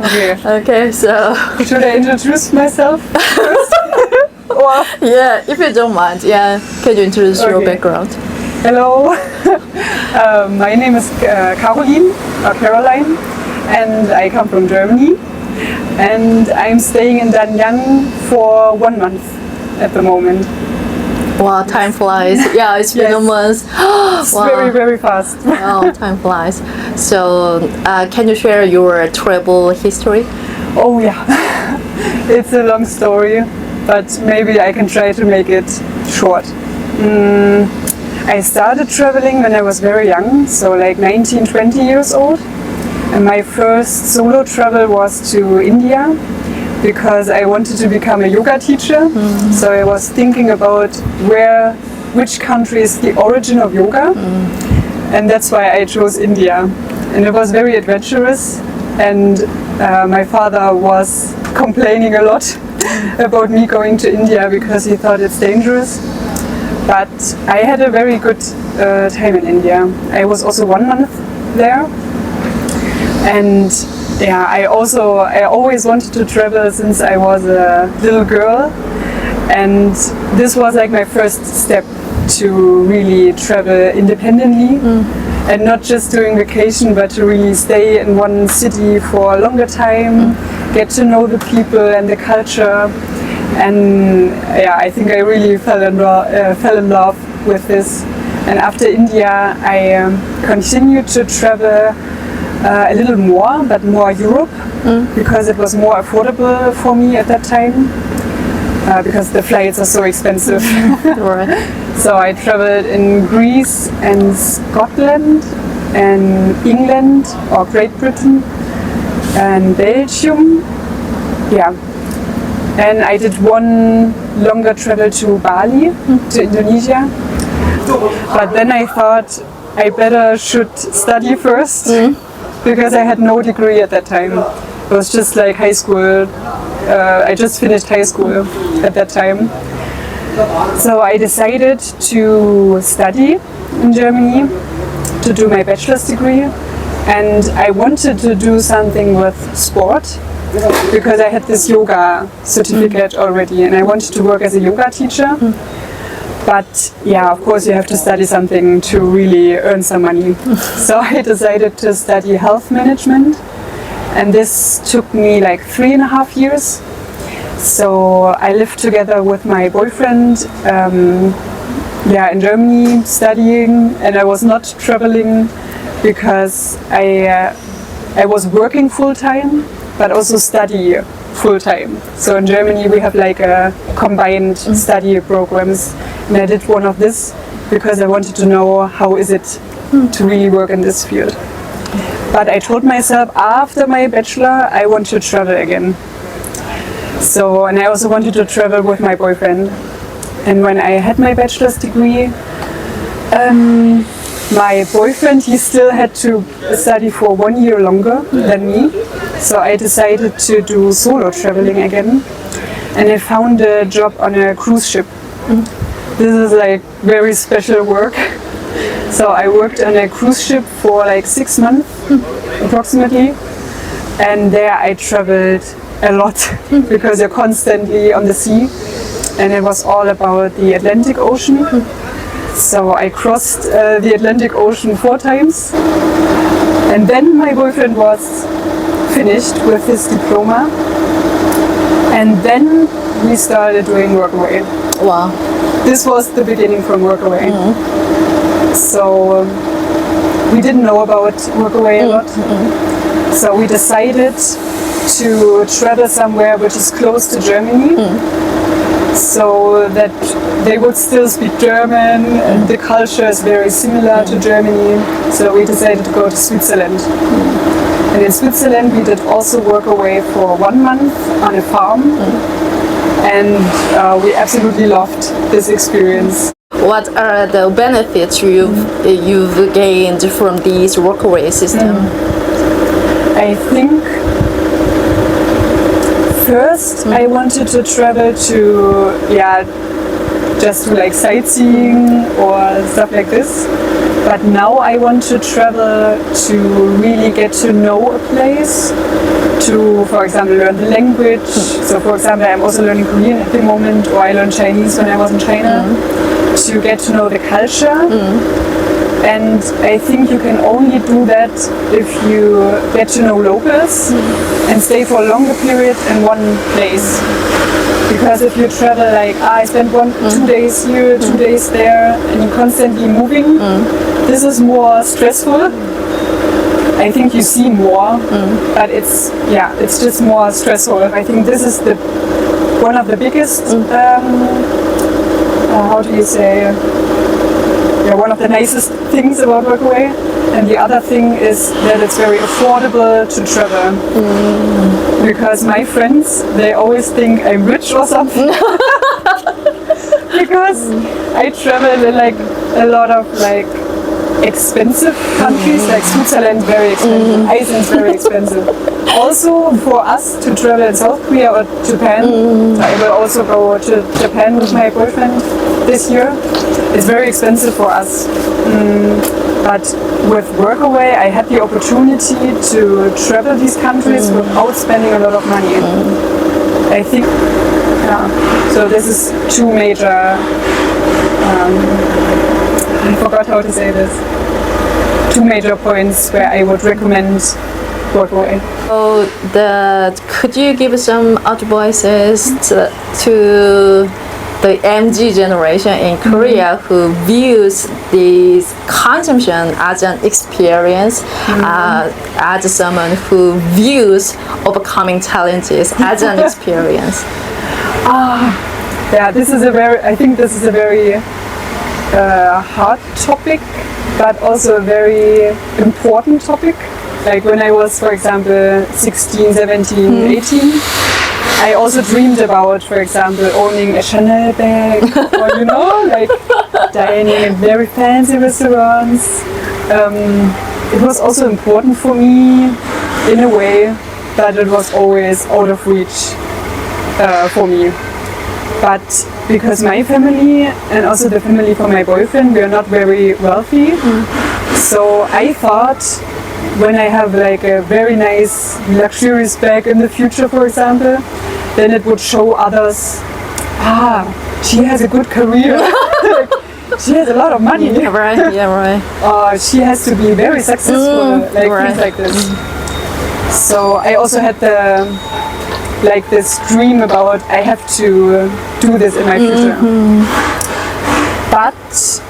Okay. Okay, so Should I introduce myself first? Or yeah, if you don't mind, yeah, can you introduce your Okay. background? hello. My name is Caroline or Caroline, and I come from Germany. And I'm staying in Danyang for 1 month at the moment. Wow, time flies. Yeah, it's been a Yes. month. It's Wow. very, very fast. Wow, time flies. So, can you share your travel history? Oh yeah, it's a long story, but maybe I can try to make it short. I started traveling when I was very young, so like 19, 20 years old. And my first solo travel was to India because I wanted to become a yoga teacher. So I was thinking about which country is the origin of yoga. And that's why I chose India. And it was very adventurous. And my father was complaining a lot about me going to India because he thought it's dangerous. But I had a very good time in India. I was also 1 month there. And yeah, I always wanted to travel since I was a little girl. And this was like my first step to really travel independently. And not just doing vacation, but to really stay in one city for a longer time, get to know the people and the culture. And yeah, I think I really fell in love with this. And after India, I continued to travel a little more, but more Europe, because it was more affordable for me at that time, because the flights are so expensive. Right. So I traveled in Greece and Scotland and England or Great Britain and Belgium. Yeah. And I did one longer travel to Bali, to Indonesia. But then I thought I better should study first because I had no degree at that time. It was just like high school. I just finished high school at that time. So I decided to study in Germany to do my bachelor's degree, and I wanted to do something with sport because I had this yoga certificate already and I wanted to work as a yoga teacher. But yeah, of course you have to study something to really earn some money. So I decided to study health management, and this took me like 3.5 years. So I lived together with my boyfriend in Germany studying, and I was not traveling because I was working full time but also study full time. So in Germany we have like a combined study programs, and I did one of this because I wanted to know how is it to really work in this field. But I told myself after my bachelor I want to travel again. So, and I also wanted to travel with my boyfriend. And when I had my bachelor's degree, my boyfriend, he still had to study for 1 year longer than me. So I decided to do solo traveling again. And I found a job on a cruise ship. This is like very special work. So I worked on a cruise ship for like 6 months approximately. And there I traveled a lot because you're constantly on the sea, and it was all about the Atlantic Ocean. So I crossed the Atlantic Ocean 4 times, and then my boyfriend was finished with his diploma, and then we started doing Workaway. Wow. This was the beginning from Workaway. So we didn't know about Workaway a lot, so we decided to travel somewhere which is close to Germany, so that they would still speak German and the culture is very similar to Germany. So we decided to go to Switzerland. And in Switzerland we did also work away for 1 month on a farm, and we absolutely loved this experience. What are the benefits you've gained from this workaway system? I think first I wanted to travel to just to like sightseeing or stuff like this, But now I want to travel to really get to know a place, to, for example, learn the language. So, for example, I'm also learning Korean at the moment, or I learned Chinese when I was in China, to get to know the culture. And I think you can only do that if you get to know locals and stay for a longer period in one place. Because if you travel like, I spend 2 days here, 2 days there, and you're constantly moving, this is more stressful. I think you see more, but it's just more stressful. I think this is one of the biggest, how do you say, one of the nicest things about Workaway. And the other thing is that it's very affordable to travel. Because my friends, they always think I'm rich or something. Because I travel in like a lot of like expensive countries, like Switzerland, very expensive, Iceland's very expensive. Also for us to travel in South Korea or Japan, so I will also go to Japan with my boyfriend this year. It's very expensive for us. But with Workaway, I had the opportunity to travel these countries without spending a lot of money. I think, so this is two major, I forgot how to say this, two major points where I would recommend Workaway. So could you give some advices to the MG generation in Korea who views this consumption as an experience, as someone who views overcoming challenges as an experience? Yeah, I think this is a very hard topic, but also a very important topic. Like when I was, for example, 16, 17, 18, I also dreamed about, for example, owning a Chanel bag, or like dining in very fancy restaurants. It was also important for me in a way, but it was always out of reach for me. But because my family and also the family for my boyfriend, we are not very wealthy, so I thought when I have like a very nice luxurious bag in the future, for example, then it would show others, she has a good career, she has a lot of money. Yeah, right. She has to be very successful, things like this. So I also had this dream about I have to do this in my future. But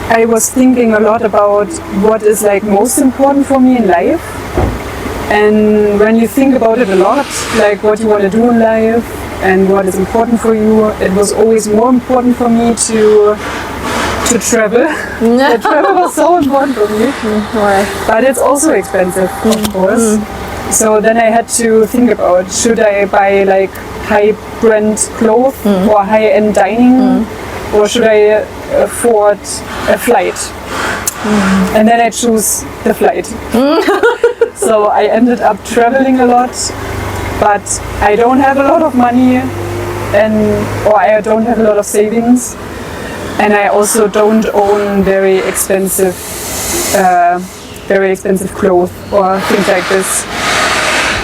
I was thinking a lot about what is like most important for me in life. And when you think about it a lot, like what you want to do in life and what is important for you, it was always more important for me to travel. The travel was so important for me. But it's also expensive, of course. So then I had to think about, should I buy like high brand clothes or high end dining, or should I afford a flight? And then I choose the flight. So I ended up traveling a lot, but I don't have a lot of money, or I don't have a lot of savings, and I also don't own very expensive clothes or things like this.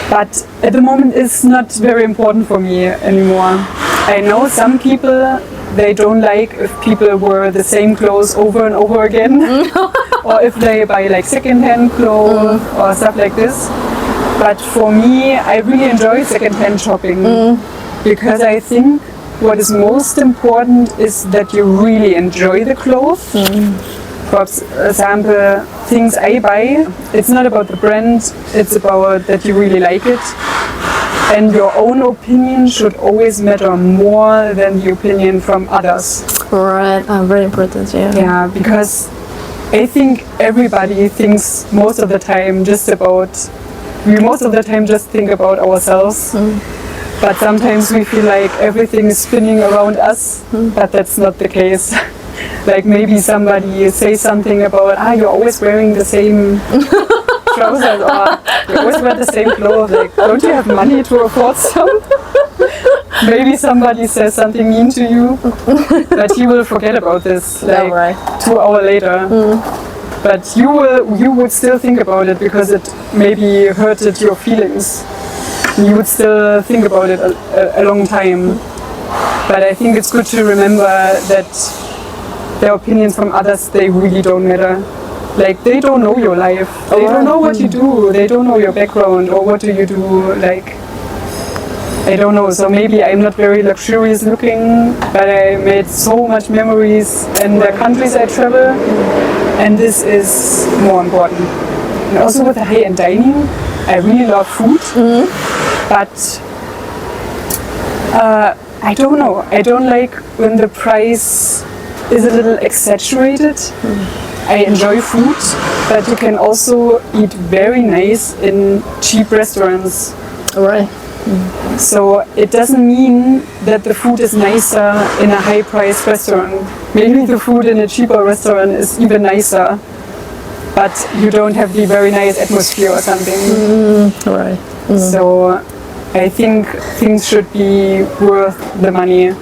But at the moment it's not very important for me anymore. I know some people, they don't like if people wear the same clothes over and over again, or if they buy like second-hand clothes or stuff like this. But for me, I really enjoy second-hand shopping because I think what is most important is that you really enjoy the clothes. For example, things I buy, it's not about the brand, it's about that you really like it. And your own opinion should always matter more than the opinion from others. Right, very important, yeah. Yeah, because I think everybody thinks most of the time just think about ourselves. But sometimes we feel like everything is spinning around us, but that's not the case. Like maybe somebody says something about, you're always wearing the same trousers, or you always wear the same clothes, like don't you have money to afford some? Maybe somebody says something mean to you, but you will forget about this like 2 hours later. But you would still think about it because it maybe hurted your feelings. You would still think about it a long time. But I think it's good to remember that the opinions from others, they really don't matter. Like, they don't know your life. They don't know what you do. They don't know your background or what do you do. Like, I don't know. So maybe I'm not very luxurious looking, but I made so much memories in the countries I travel. And this is more important. And also with the high-end dining, I really love food. But I don't know. I don't like when the price is a little exaggerated. I enjoy food, but you can also eat very nice in cheap restaurants. Right. So it doesn't mean that the food is nicer in a high-priced restaurant. Maybe the food in a cheaper restaurant is even nicer, but you don't have the very nice atmosphere or something. Right. So I think things should be worth the money.